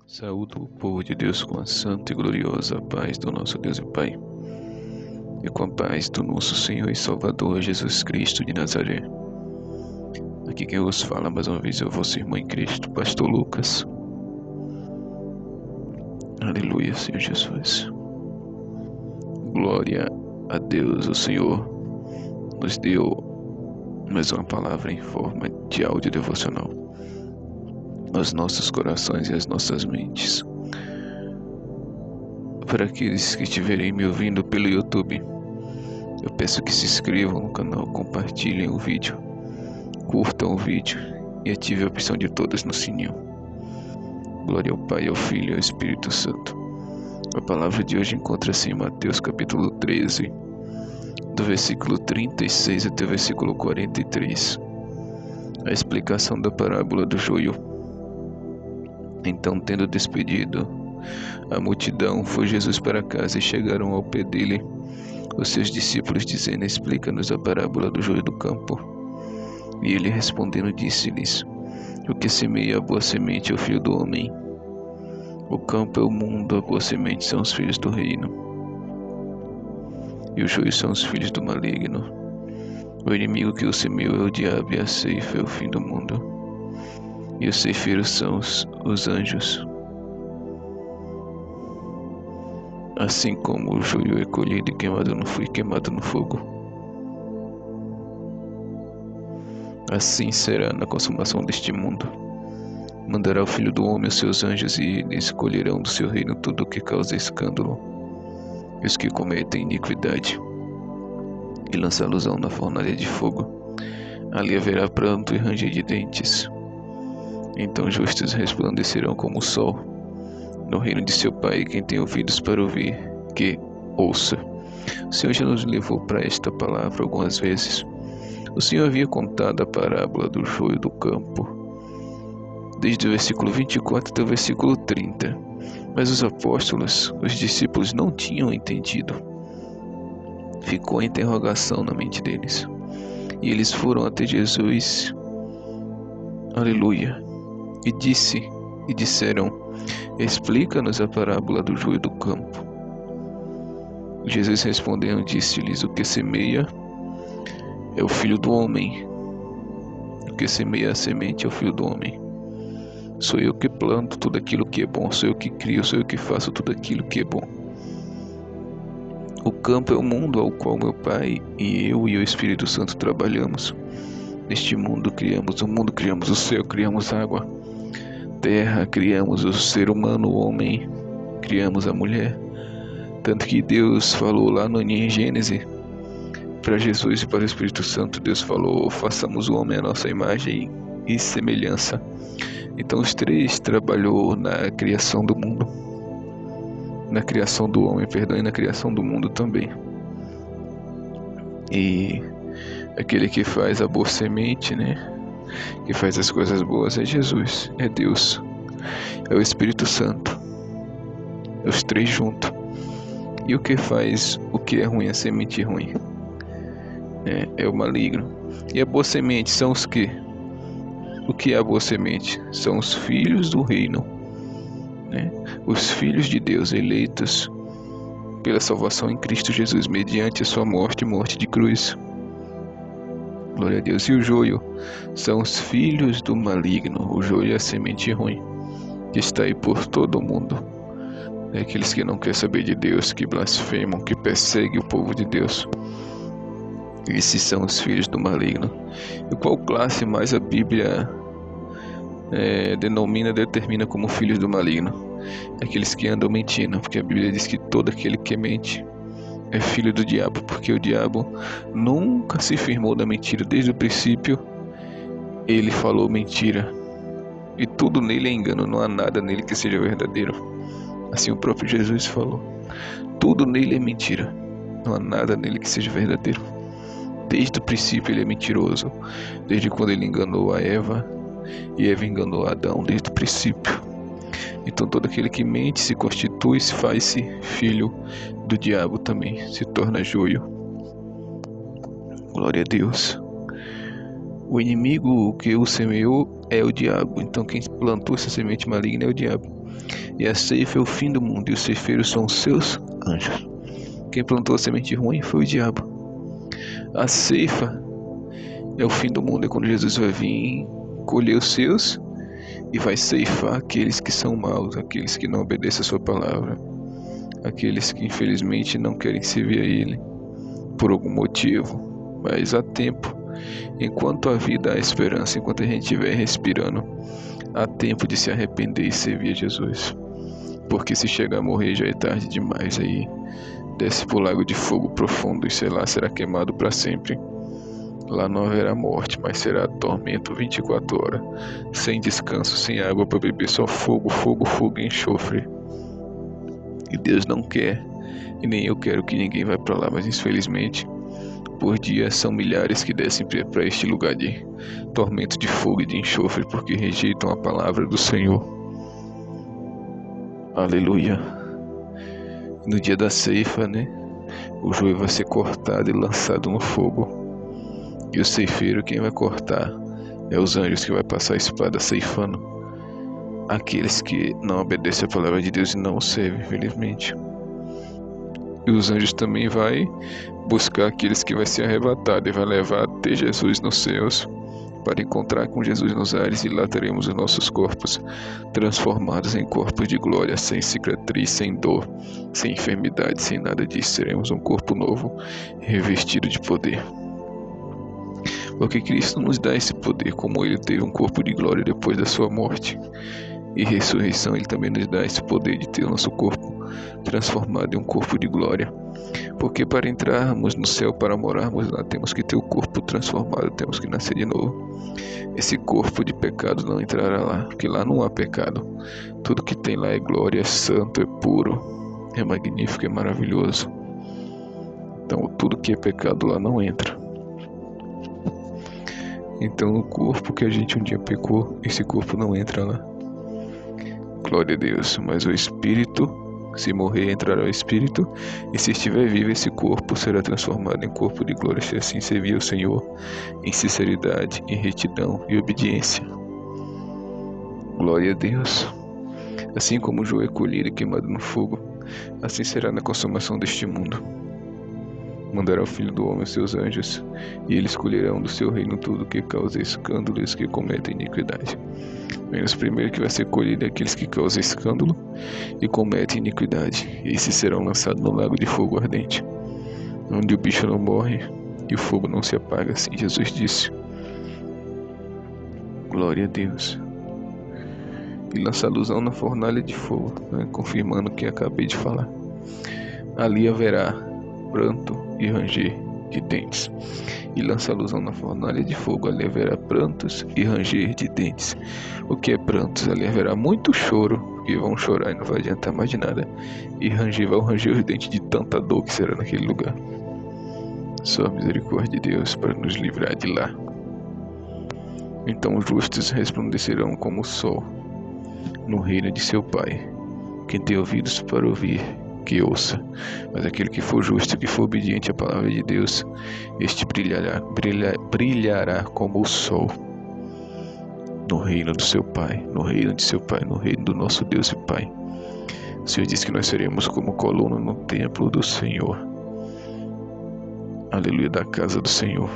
Saúdo o povo de Deus com a santa e gloriosa paz do nosso Deus e Pai, e com a paz do nosso Senhor e Salvador Jesus Cristo de Nazaré. Aqui quem vos fala mais uma vez é o vosso irmão em Cristo, Pastor Lucas. Aleluia, Senhor Jesus. Glória a Deus, o Senhor nos deu mais uma palavra em forma de áudio devocional aos nossos corações e às nossas mentes. Para aqueles que estiverem me ouvindo pelo YouTube, eu peço que se inscrevam no canal, compartilhem o vídeo, curtam o vídeo e ativem a opção de todas no sininho. Glória ao Pai, ao Filho e ao Espírito Santo. A palavra de hoje encontra-se em Mateus capítulo 13, do versículo 36 até o versículo 43. A explicação da parábola do joio. Então, tendo despedido a multidão, foi Jesus para casa, e chegaram ao pé dele os seus discípulos, dizendo: Explica-nos a parábola do joio do campo. E ele, respondendo, disse-lhes: O que semeia a boa semente é o Filho do homem. O campo é o mundo, a boa semente são os filhos do reino, e os joios são os filhos do maligno. O inimigo que o semeou é o diabo, e a ceifa é o fim do mundo. E os ceifeiros são os anjos. Assim como o joio é colhido e queimado no fogo, assim será na consumação deste mundo. Mandará o Filho do Homem os seus anjos, e eles colherão do seu reino tudo o que causa escândalo, e os que cometem iniquidade, e lançá-los-ão na fornalha de fogo. Ali haverá pranto e ranger de dentes. Então justos resplandecerão como o sol no reino de seu Pai. Quem tem ouvidos para ouvir, que ouça. O Senhor já nos levou para esta palavra algumas vezes. O Senhor havia contado a parábola do joio do campo, desde o versículo 24 até o versículo 30. Mas os apóstolos, os discípulos, não tinham entendido. Ficou a interrogação na mente deles. E eles foram até Jesus, aleluia, e disseram: Explica-nos a parábola do joio do campo. Jesus respondendo disse-lhes: O que semeia é o Filho do homem. O que semeia a semente é o Filho do homem. Sou eu que planto tudo aquilo que é bom, sou eu que crio, sou eu que faço tudo aquilo que é bom. O campo é o mundo ao qual meu Pai e eu e o Espírito Santo trabalhamos. Neste mundo criamos o mundo, criamos o céu, criamos água, terra, criamos o ser humano, o homem, criamos a mulher. Tanto que Deus falou lá em Gênesis, para Jesus e para o Espírito Santo, Deus falou: façamos o homem à nossa imagem e semelhança. Então os três trabalhou na criação do mundo, na criação do homem, e na criação do mundo também. E aquele que faz a boa semente, que faz as coisas boas, é Jesus, é Deus, é o Espírito Santo, é os três juntos. E o que faz o que é ruim, a semente ruim, é o maligno. E a boa semente são os que? O que é a boa semente? São os filhos do reino, os filhos de Deus, eleitos pela salvação em Cristo Jesus, mediante a sua morte de cruz. Glória a Deus. E o joio são os filhos do maligno. O joio é a semente ruim, que está aí por todo o mundo. Aqueles que não querem saber de Deus, que blasfemam, que perseguem o povo de Deus. Esses são os filhos do maligno. E qual classe mais a Bíblia determina como filhos do maligno? Aqueles que andam mentindo, porque a Bíblia diz que todo aquele que mente é filho do diabo, porque o diabo nunca se firmou da mentira. Desde o princípio ele falou mentira, e tudo nele é engano, não há nada nele que seja verdadeiro. Assim o próprio Jesus falou: tudo nele é mentira, não há nada nele que seja verdadeiro. Desde o princípio ele é mentiroso, desde quando ele enganou a Eva, e Eva enganou a Adão, desde o princípio. Então todo aquele que mente se constitui, se faz-se filho do diabo também, se torna joio. Glória a Deus. O inimigo que o semeou é o diabo. Então quem plantou essa semente maligna é o diabo. E a ceifa é o fim do mundo, e os ceifeiros são os seus anjos. Quem plantou a semente ruim foi o diabo. A ceifa é o fim do mundo, é quando Jesus vai vir colher os seus e vai ceifar aqueles que são maus, aqueles que não obedecem a sua palavra, aqueles que infelizmente não querem servir a Ele por algum motivo. Mas há tempo, enquanto a vida há esperança, enquanto a gente estiver respirando, há tempo de se arrepender e servir a Jesus. Porque se chegar a morrer já é tarde demais, aí desce pro lago de fogo profundo e sei lá, será queimado para sempre. Lá não haverá morte, mas será tormento 24 horas, sem descanso, sem água para beber, só fogo, fogo, fogo e enxofre. E Deus não quer, e nem eu quero que ninguém vá para lá, mas infelizmente, por dia são milhares que descem para este lugar de tormento de fogo e de enxofre, porque rejeitam a palavra do Senhor. Aleluia. No dia da ceifa, né? O joio vai ser cortado e lançado no fogo. E o ceifeiro, quem vai cortar é os anjos, que vai passar a espada ceifando aqueles que não obedecem a palavra de Deus e não o servem, infelizmente. E os anjos também vai buscar aqueles que vai ser arrebatado e vai levar até Jesus nos céus, para encontrar com Jesus nos ares, e lá teremos os nossos corpos transformados em corpos de glória, sem cicatriz, sem dor, sem enfermidade, sem nada disso. Seremos um corpo novo, revestido de poder. Porque Cristo nos dá esse poder, como Ele teve um corpo de glória depois da sua morte e ressurreição, Ele também nos dá esse poder de ter o nosso corpo transformado em um corpo de glória. Porque para entrarmos no céu, para morarmos lá, temos que ter o corpo transformado, temos que nascer de novo. Esse corpo de pecado não entrará lá, porque lá não há pecado. Tudo que tem lá é glória, é santo, é puro, é magnífico, é maravilhoso. Então tudo que é pecado lá não entra. Então o corpo que a gente um dia pecou, esse corpo não entra lá. Glória a Deus. Mas o Espírito, se morrer, entrará o Espírito, e se estiver vivo, esse corpo será transformado em corpo de glória, se assim servir ao Senhor em sinceridade, em retidão e obediência. Glória a Deus. Assim como o joio é colhido e queimado no fogo, assim será na consumação deste mundo. Mandará o Filho do Homem os seus anjos, e eles colherão do seu reino tudo que causa escândalo e os que cometem iniquidade. Menos primeiro que vai ser colhido é aqueles que causam escândalo e cometem iniquidade, e esses serão lançados no lago de fogo ardente, onde o bicho não morre e o fogo não se apaga, assim Jesus disse. Glória a Deus. E lança alusão na fornalha de fogo, né, confirmando o que acabei de falar. Ali haverá pranto e ranger de dentes. E lança alusão na fornalha de fogo, ali haverá prantos e ranger de dentes. O que é prantos? Ali haverá muito choro, porque vão chorar e não vai adiantar mais de nada. E ranger, vão ranger os dentes de tanta dor que será naquele lugar. Só a misericórdia de Deus para nos livrar de lá. Então os justos resplandecerão como o sol no reino de seu Pai. Quem tem ouvidos para ouvir, que ouça. Mas aquele que for justo, que for obediente à palavra de Deus, este brilhará como o sol no reino do seu Pai, no reino de seu Pai, no reino do nosso Deus e Pai. O Senhor diz que nós seremos como coluna no templo do Senhor. Aleluia, da casa do Senhor.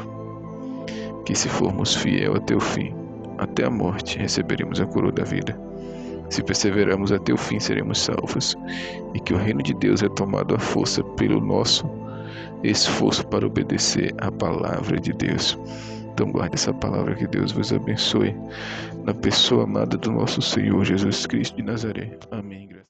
Que se formos fiel até o fim, até a morte, receberemos a coroa da vida. Se perseverarmos até o fim, seremos salvos. E que o reino de Deus é tomado à força pelo nosso esforço para obedecer à palavra de Deus. Então guarde essa palavra, que Deus vos abençoe. Na pessoa amada do nosso Senhor Jesus Cristo de Nazaré. Amém.